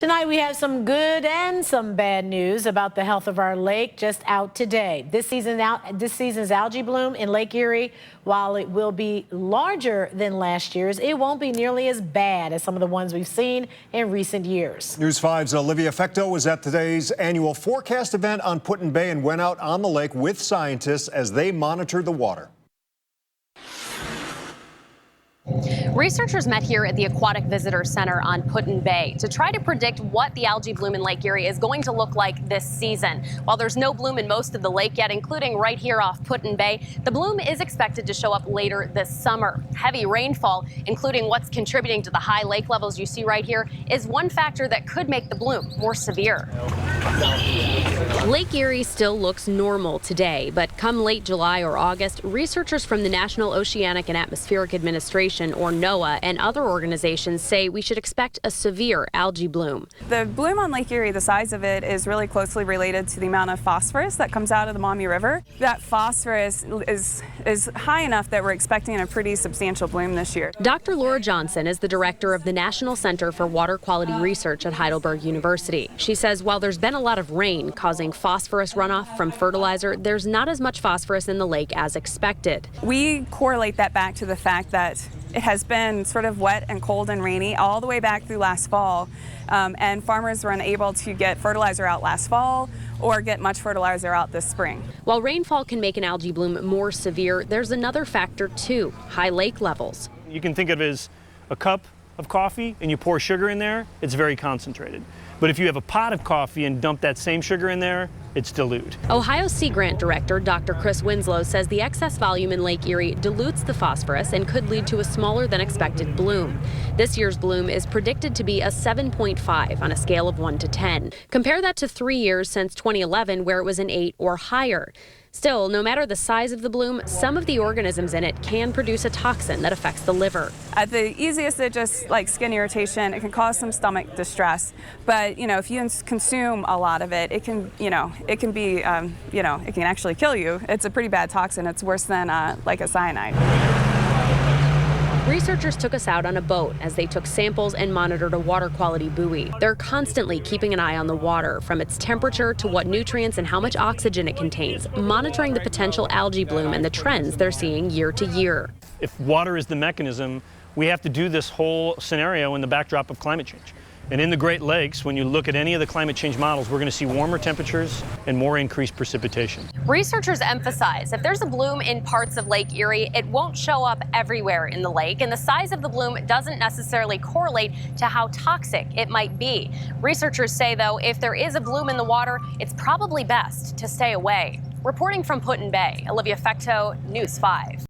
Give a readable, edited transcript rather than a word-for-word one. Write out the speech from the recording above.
Tonight we have some good and some bad news about the health of our lake just out today. This season's algae bloom in Lake Erie, while it will be larger than last year's, it won't be nearly as bad as some of the ones we've seen in recent years. News 5's Olivia Fecto was at today's annual forecast event on Put-in-Bay and went out on the lake with scientists as they monitored the water. Researchers met here at the Aquatic Visitor Center on Put-in-Bay to try to predict what the algae bloom in Lake Erie is going to look like this season. While there's no bloom in most of the lake yet, including right here off Put-in-Bay, the bloom is expected to show up later this summer. Heavy rainfall, including what's contributing to the high lake levels you see right here, is one factor that could make the bloom more severe. Lake Erie still looks normal today, but come late July or August, researchers from the National Oceanic and Atmospheric Administration, or NOAA, and other organizations say we should expect a severe algae bloom. The bloom on Lake Erie, the size of it is really closely related to the amount of phosphorus that comes out of the Maumee River. That phosphorus is high enough that we're expecting a pretty substantial bloom this year. Dr. Laura Johnson is the director of the National Center for Water Quality Research at Heidelberg University. She says while there's been a lot of rain causing phosphorus runoff from fertilizer, there's not as much phosphorus in the lake as expected. We correlate that back to the fact that it has been sort of wet and cold and rainy all the way back through last fall, and farmers were unable to get fertilizer out last fall or get much fertilizer out this spring. While rainfall can make an algae bloom more severe, there's another factor too: high lake levels. You can think of it as a cup of coffee and you pour sugar in there, it's very concentrated. But if you have a pot of coffee and dump that same sugar in there, it's dilute. Ohio Sea Grant Director Dr. Chris Winslow says the excess volume in Lake Erie dilutes the phosphorus and could lead to a smaller than expected bloom. This year's bloom is predicted to be a 7.5 on a scale of 1 to 10. Compare that to 3 years since 2011, where it was an 8 or higher. Still, no matter the size of the bloom, some of the organisms in it can produce a toxin that affects the liver. At the easiest, it just like skin irritation. It can cause some stomach distress. But if you consume a lot of it, it can, it can be, it can actually kill you. It's a pretty bad toxin. It's worse than like a cyanide. Researchers took us out on a boat as they took samples and monitored a water quality buoy. They're constantly keeping an eye on the water, from its temperature to what nutrients and how much oxygen it contains, monitoring the potential algae bloom and the trends they're seeing year to year. If water is the mechanism, we have to do this whole scenario in the backdrop of climate change. And in the Great Lakes, when you look at any of the climate change models, we're going to see warmer temperatures and more increased precipitation. Researchers emphasize if there's a bloom in parts of Lake Erie, it won't show up everywhere in the lake, and the size of the bloom doesn't necessarily correlate to how toxic it might be. Researchers say, though, if there is a bloom in the water, it's probably best to stay away. Reporting from Put-in-Bay, Olivia Fecto, News 5.